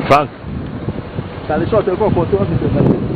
Frank. Tell the short to go for 2 hours.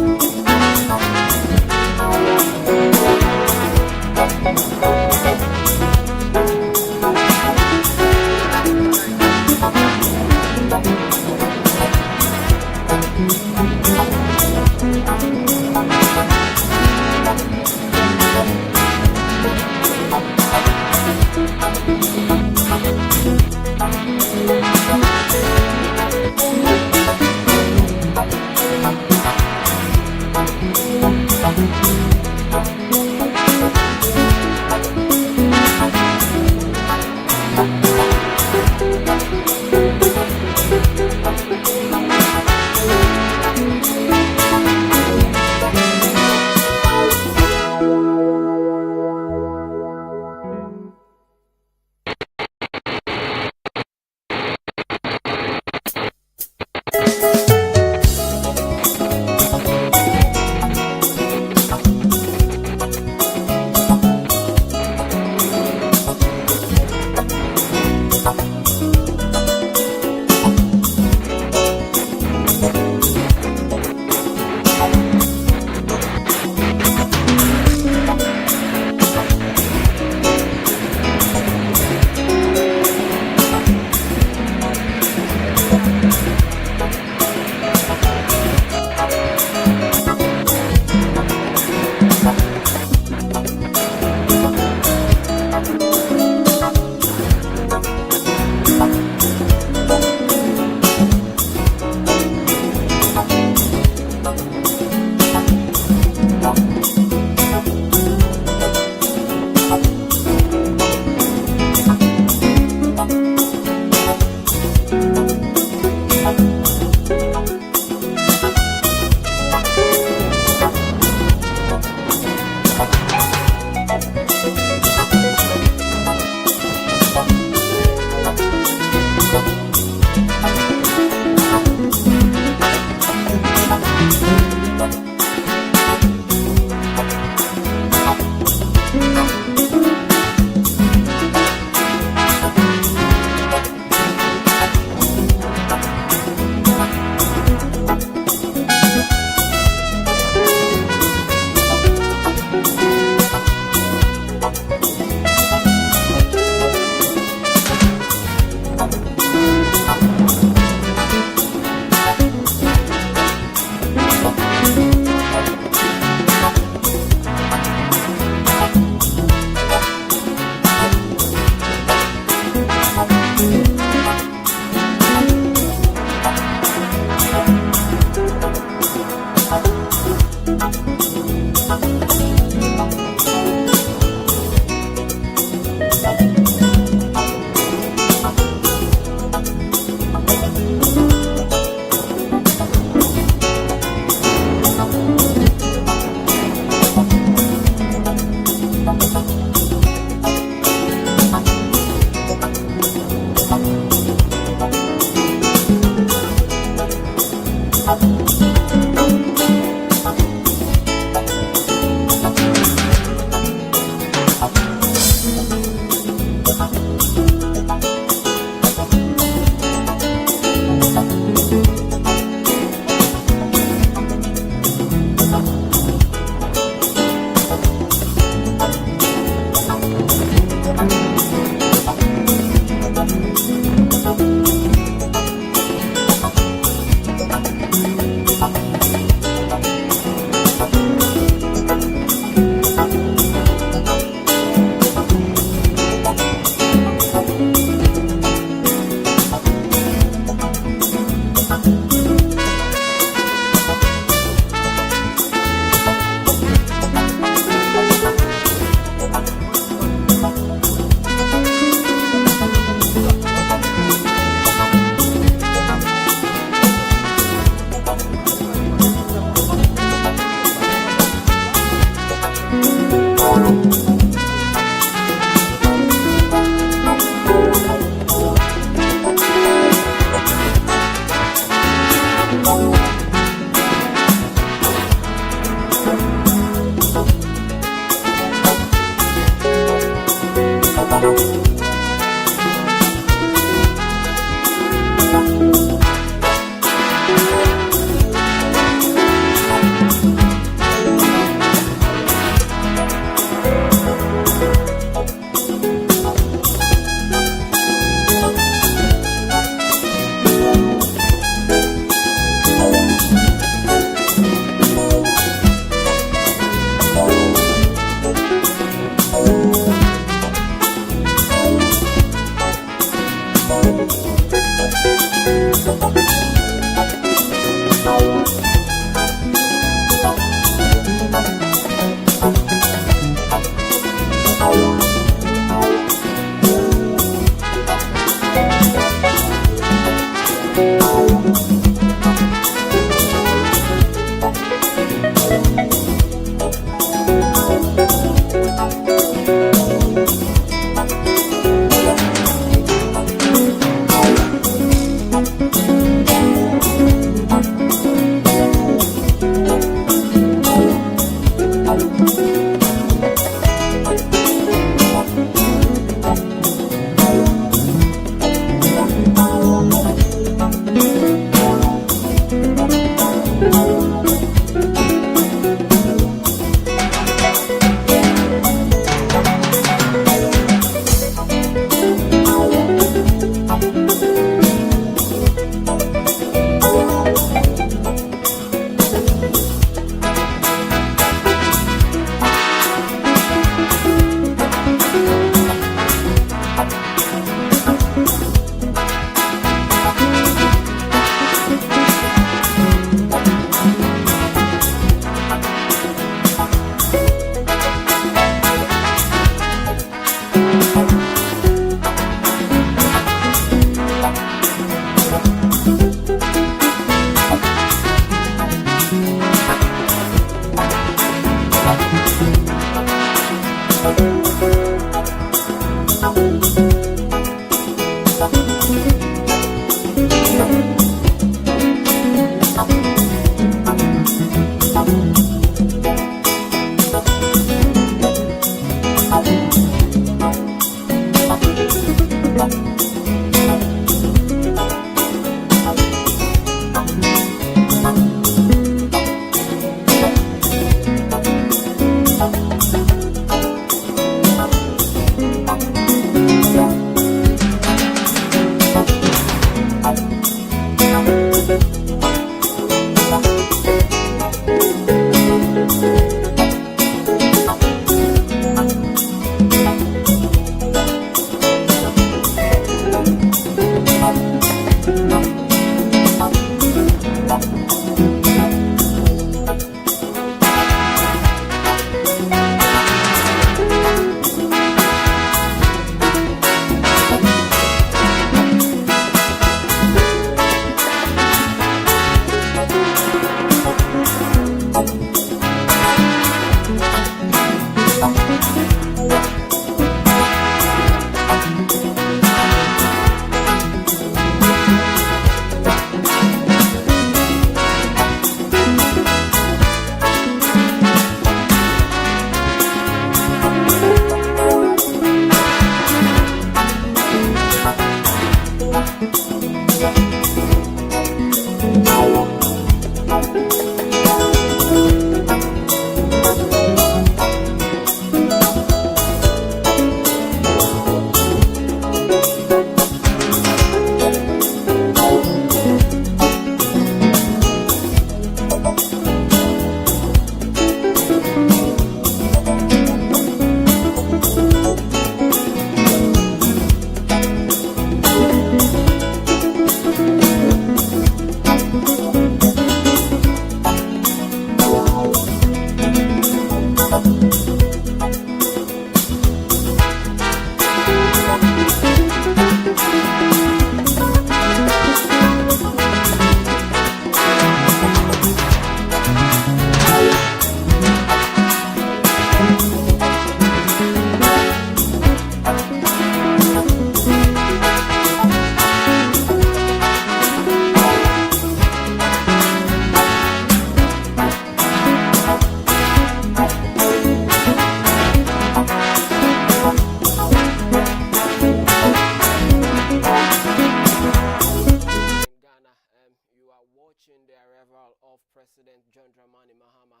watching the arrival of President John Dramani Mahama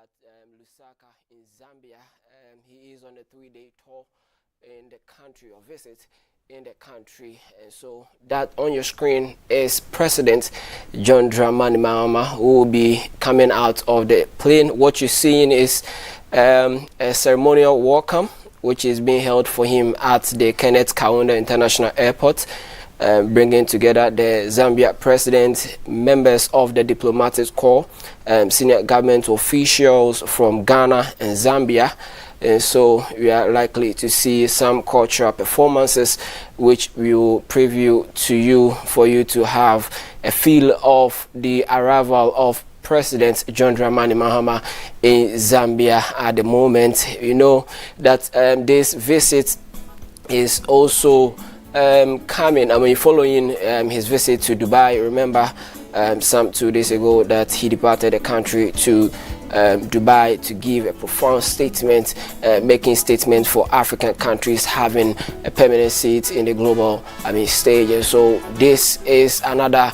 at Lusaka in Zambia. He is on a 3-day tour in the country, or visit in the country. And so that on your screen is President John Dramani Mahama, who will be coming out of the plane. What you're seeing is a ceremonial welcome which is being held for him at the Kenneth Kaunda International Airport, bringing together the Zambia president, members of the diplomatic corps, senior government officials from Ghana and Zambia. And so we are likely to see some cultural performances which we will preview to you for you to have a feel of the arrival of President John Dramani Mahama in Zambia at the moment. You know that this visit is also coming, following his visit to Dubai. Remember some 2 days ago that he departed the country to Dubai to give a profound statement, making statements for African countries having a permanent seat in the global stage. And so this is another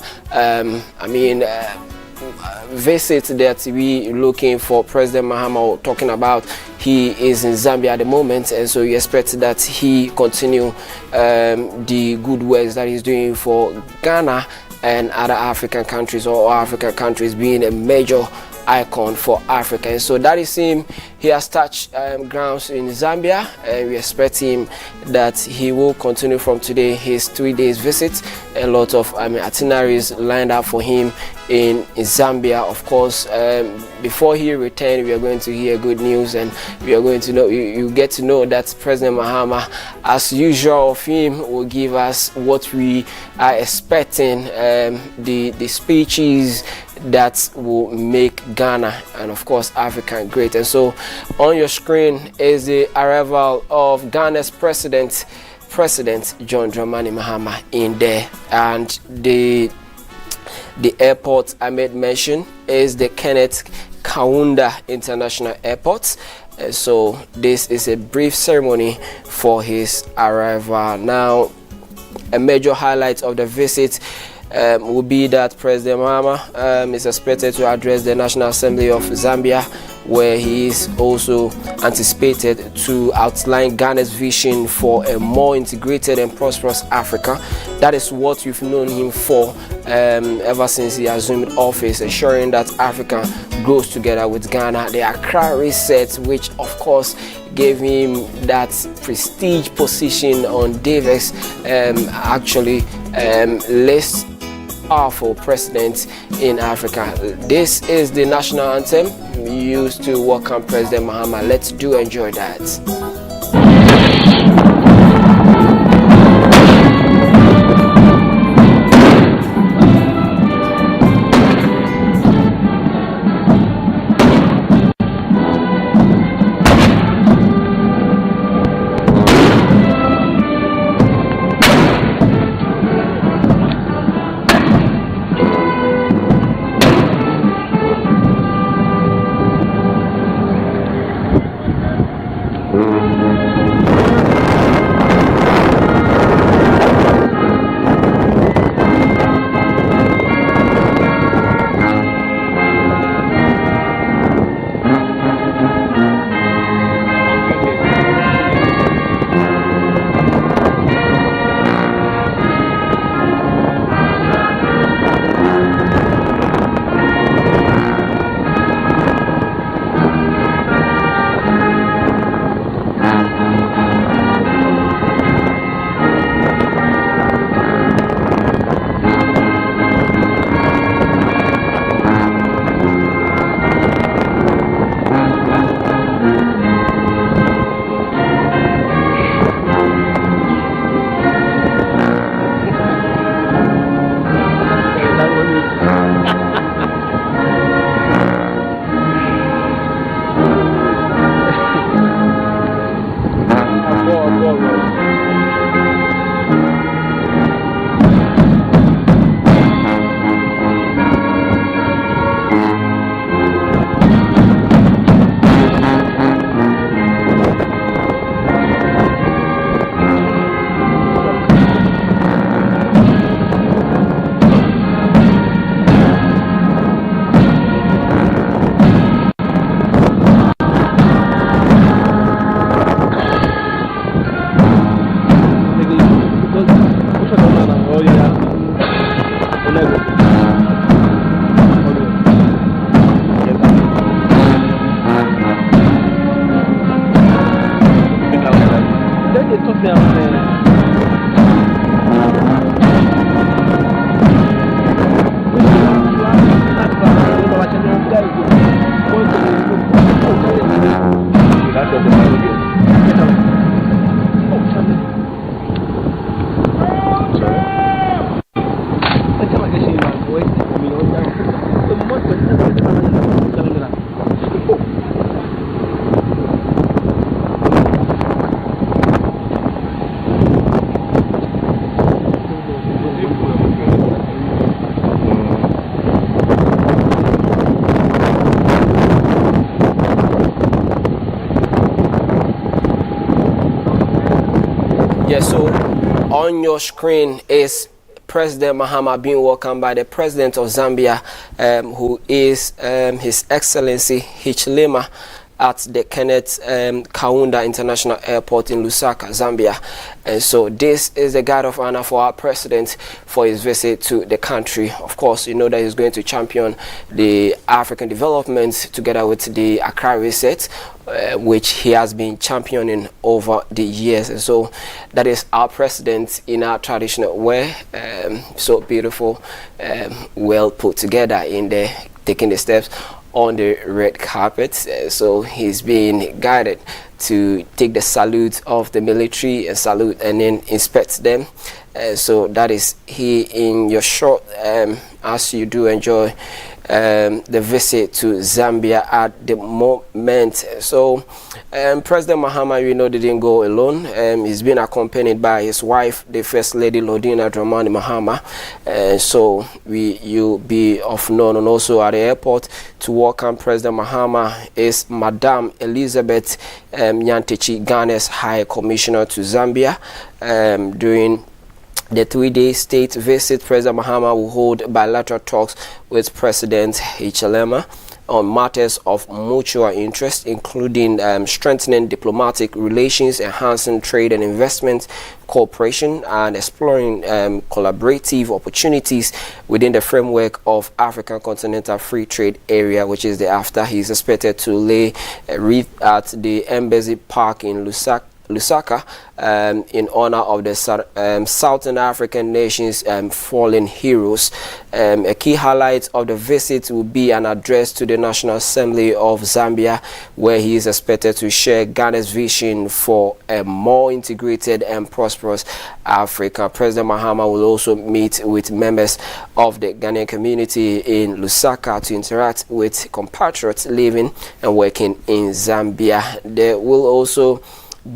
visit that we looking for President Mahama talking about. He is in Zambia at the moment, and so you expect that he continue the good works that he's doing for Ghana and other African countries, or African countries being a major icon for Africa. And so that is him. He has touched grounds in Zambia, and we expect him that he will continue from today his 3 days visit. A lot of itineraries lined up for him in Zambia. Of course, before he returns, we are going to hear good news, and we are going to know, you get to know that President Mahama, as usual of him, will give us what we are expecting, the speeches that will make Ghana and of course Africa great. And so on your screen is the arrival of Ghana's President John Dramani Mahama in there, and the airport I made mention is the Kenneth Kaunda International Airport. So this is a brief ceremony for his arrival. Now, a major highlight of the visit will be that President Mahama is expected to address the National Assembly of Zambia, where he is also anticipated to outline Ghana's vision for a more integrated and prosperous Africa. That is what we've known him for ever since he assumed office, ensuring that Africa grows together with Ghana. The Accra Reset, which of course gave him that prestige position on Davis, actually lists powerful president in Africa. This is the national anthem used to welcome President Mahama. Let's do enjoy that. Yeah, so on your screen is President Mahama being welcomed by the President of Zambia, who is His Excellency Hichilema, at the Kenneth Kaunda International Airport in Lusaka, Zambia. And so this is the guard of honor for our president for his visit to the country. Of course, you know that he's going to champion the African development together with the Accra Reset, which he has been championing over the years. And so that is our president in our traditional way. So beautiful, well put together in there, taking the steps on the red carpet. So he's being guided to take the salute of the military and salute and then inspect them. So that is he in your shot, as you do enjoy the visit to Zambia at the moment. So President Mahama, you know, didn't go alone. He's been accompanied by his wife, the First Lady Lodina Dramani Mahama. So you'll be of known. And also at the airport to welcome President Mahama is Madame Elizabeth Nyantechi, Ghana's High Commissioner to Zambia. During the 3-day state visit, President Mahama will hold bilateral talks with President Hichilema on matters of mutual interest, including strengthening diplomatic relations, enhancing trade and investment cooperation, and exploring collaborative opportunities within the framework of African Continental Free Trade Area, which is the AfTA. He is expected to lay a wreath at the Embassy Park in Lusaka in honor of the Southern African nations' fallen heroes. A key highlight of the visit will be an address to the National Assembly of Zambia, where he is expected to share Ghana's vision for a more integrated and prosperous Africa. President Mahama will also meet with members of the Ghanaian community in Lusaka to interact with compatriots living and working in Zambia. There will also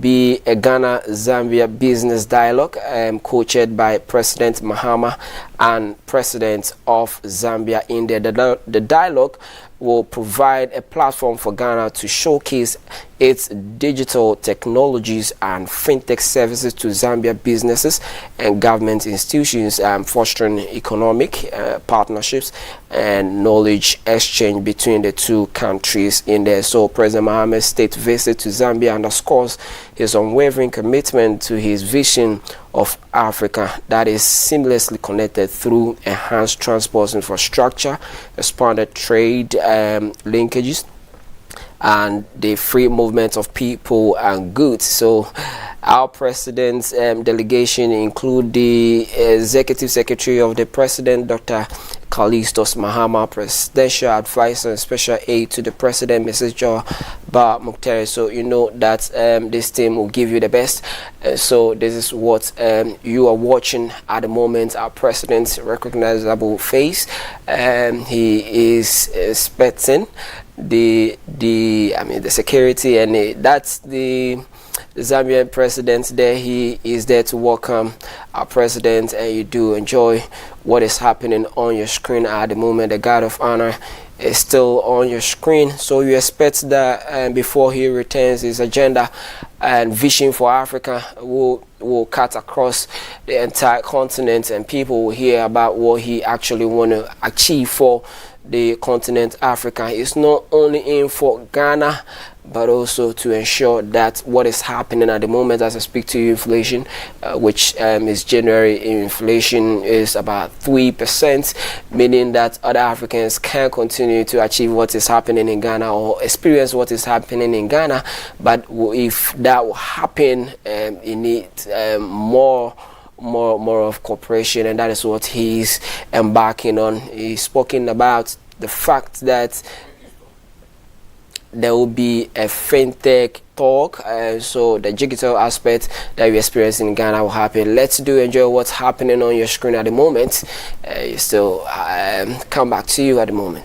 be a Ghana-Zambia business dialogue co-chaired by President Mahama and President of Zambia. In the dialogue will provide a platform for Ghana to showcase its digital technologies and fintech services to Zambia businesses and government institutions, fostering economic partnerships and knowledge exchange between the two countries in there. So President Mahama's state visit to Zambia underscores his unwavering commitment to his vision of Africa that is seamlessly connected through enhanced transport infrastructure, expanded trade linkages, and the free movement of people and goods. So our president's delegation include the executive secretary of the president, Dr. Callistus Mahama, presidential advisor and special aide to the president, Mrs. Joa Ba Mukhtar. So you know that this team will give you the best. So this is what you are watching at the moment. Our president's recognizable face. He is expecting the security, and that's the Zambian president there. He is there to welcome our president, and you do enjoy what is happening on your screen at the moment. The guard of honor is still on your screen, so you expect that before he returns, his agenda and vision for Africa will cut across the entire continent, and people will hear about what he actually want to achieve for the continent Africa. It's not only in for Ghana, but also to ensure that what is happening at the moment as I speak to you, inflation, which is January inflation is about 3%, meaning that other Africans can continue to achieve what is happening in Ghana or experience what is happening in Ghana. But if that will happen, you need more of cooperation, and that is what he's embarking on. He's spoken about the fact that there will be a fintech talk, so the digital aspect that we experience in Ghana will happen. Let's enjoy what's happening on your screen at the moment. You still come back to you at the moment.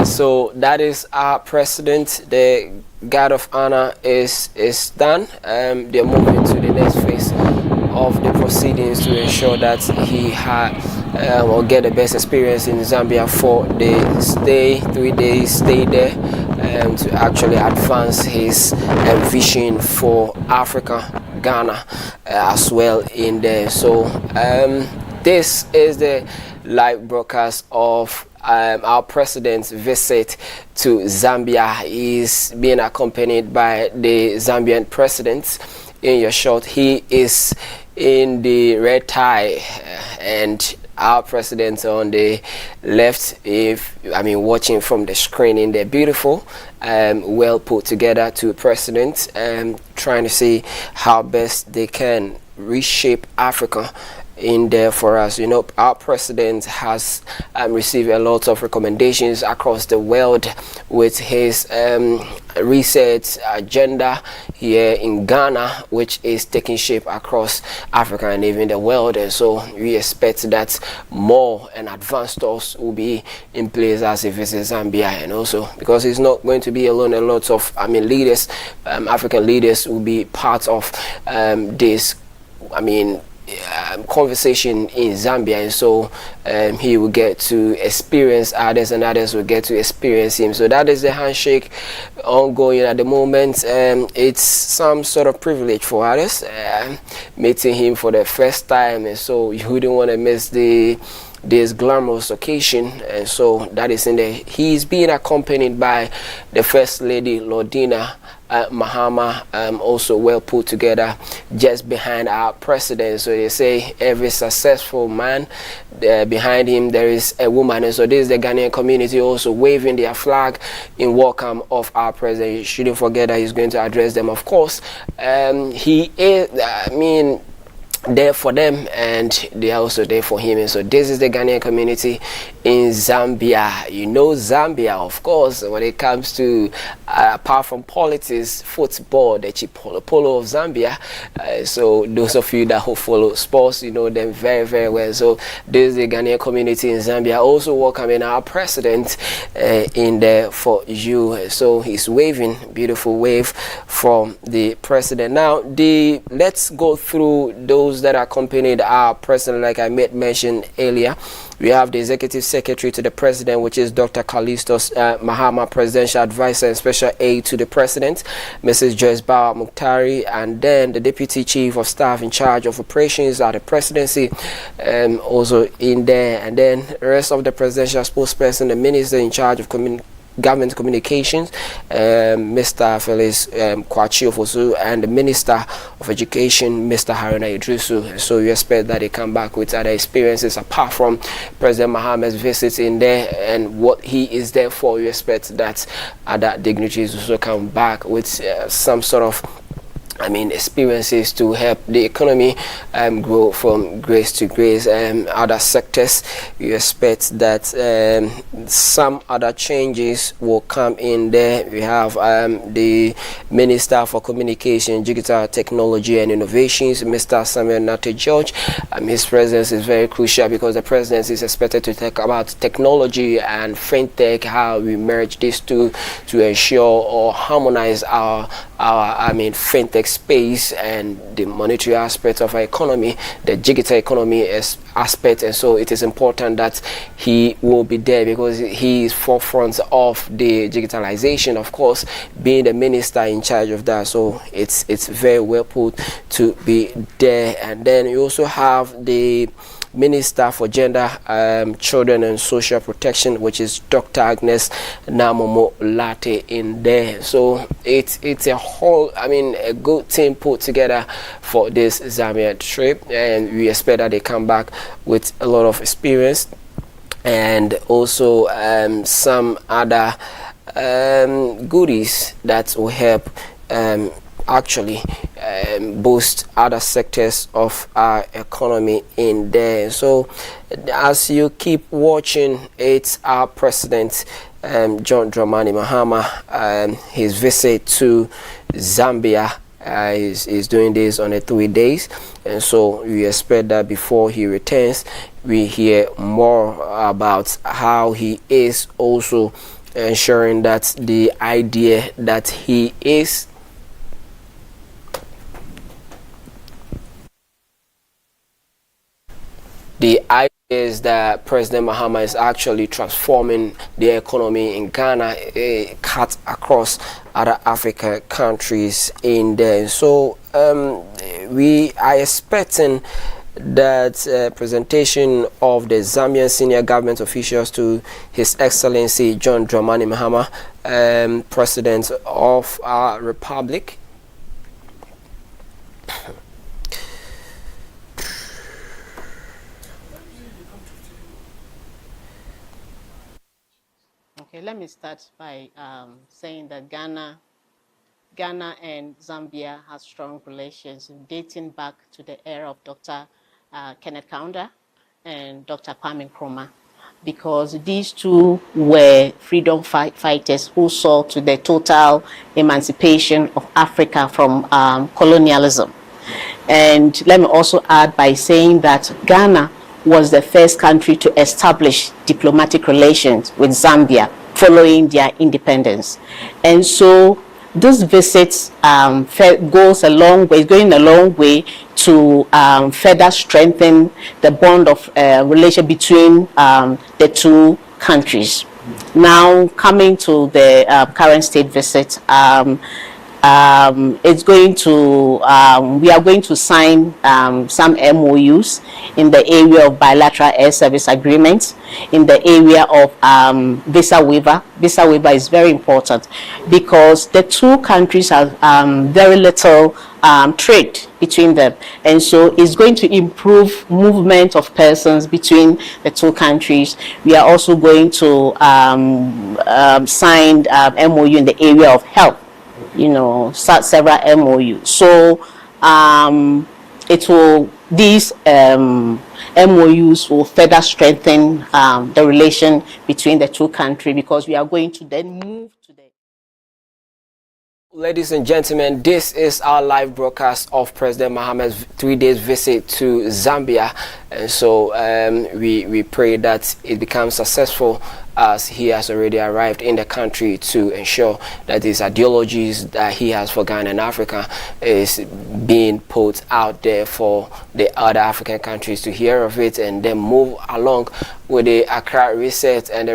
So that is our president. The guard of honor is done. They're moving to the next phase of the proceedings to ensure that he will get the best experience in Zambia for the 3-day stay there, to actually advance his vision for Africa, Ghana as well in there. So this is the live broadcast of our president's visit to Zambia. Is being accompanied by the Zambian president. In your shot, he is in the red tie, and our president on the left, watching from the screen in there, beautiful, well put together to president, trying to see how best they can reshape Africa in there for us. You know, our president has received a lot of recommendations across the world with his reset agenda here in Ghana, which is taking shape across Africa and even the world. And so we expect that more and advanced thoughts will be in place as he visits Zambia, and also because he's not going to be alone. A lot of leaders, African leaders, will be part of this conversation in Zambia, and so he will get to experience others, and others will get to experience him. So that is the handshake ongoing at the moment. It's some sort of privilege for others meeting him for the first time, and so you wouldn't want to miss this glamorous occasion. And so that is in there. He's being accompanied by the First Lady Lordina Mahama, also well put together just behind our president. So they say every successful man, behind him there is a woman, and so this is the Ghanaian community also waving their flag in welcome of our president. You shouldn't forget that he's going to address them, of course. He is, there for them, and they are also there for him. And so this is the Ghanaian community in Zambia. You know Zambia, of course, when it comes to apart from politics, football, the Chipolo of Zambia. So those of you that who follow sports, you know them very, very well. So this is the Ghanaian community in Zambia, also welcoming our president in there for you. So he's waving, beautiful wave from the president. Now let's go through those that accompanied our president. Like I made mention earlier, we have the executive secretary to the president, which is Dr. Callistus Mahama, presidential advisor and special aide to the president, Mrs. Joyce Bauer Muktari, and then the deputy chief of staff in charge of operations at the presidency, also in there, and then the rest of the presidential spokesperson, the minister in charge of Government Communications, Mr. Felix Kwachi Ofosu, and the Minister of Education, Mr. Haruna Idrisu. So you expect that they come back with other experiences apart from President Mahama's visits in there and what he is there for. You expect that other dignitaries also come back with some sort of experiences to help the economy grow from grace to grace. Other sectors, you expect that some other changes will come in there. We have the Minister for Communication, Digital Technology and Innovations, Mr. Samuel Nate George. His presence is very crucial because the president is expected to talk about technology and fintech, how we merge these two to ensure or harmonize our fintech space and the monetary aspect of our economy, the digital economy aspect. And so it is important that he will be there because he is forefront of the digitalization, of course, being the minister in charge of that. So it's very well put to be there. And then you also have the Minister for Gender, Children and Social Protection, which is Dr. Agnes Namomo Latte in there. So it's a whole, a good team put together for this Zambia trip, and we expect that they come back with a lot of experience and also some other goodies that will help actually boost other sectors of our economy in there. So as you keep watching, it's our president John Dramani Mahama, his visit to Zambia. Is doing this on 3 days, and so we expect that before he returns we hear more about how he is also ensuring that the idea that he is that President Mahama is actually transforming the economy in Ghana, cut across other African countries in there. So we are expecting that presentation of the Zambian senior government officials to His Excellency John Dramani Mahama, President of our Republic. Okay, let me start by saying that Ghana and Zambia have strong relations dating back to the era of Dr. Kenneth Kaunda and Dr. Kwame Nkrumah, because these two were freedom fighters who saw to the total emancipation of Africa from colonialism. And let me also add by saying that Ghana was the first country to establish diplomatic relations with Zambia following their independence. And so this visit goes a long way, going a long way to further strengthen the bond of relation between the two countries. Now, coming to the current state visit, it's going to, we are going to sign some MOUs in the area of bilateral air service agreements, in the area of visa waiver. Visa waiver is very important because the two countries have very little trade between them, and so it's going to improve movement of persons between the two countries. We are also going to sign MOU in the area of health, start several MOUs. So these MOUs will further strengthen the relation between the two countries, because we are going to then move to the... Ladies and gentlemen, this is our live broadcast of President Mahama's 3 days visit to Zambia, and so we pray that it becomes successful, as he has already arrived in the country to ensure that these ideologies that he has for Ghana and Africa is being put out there for the other African countries to hear of it and then move along with the Accra Reset and the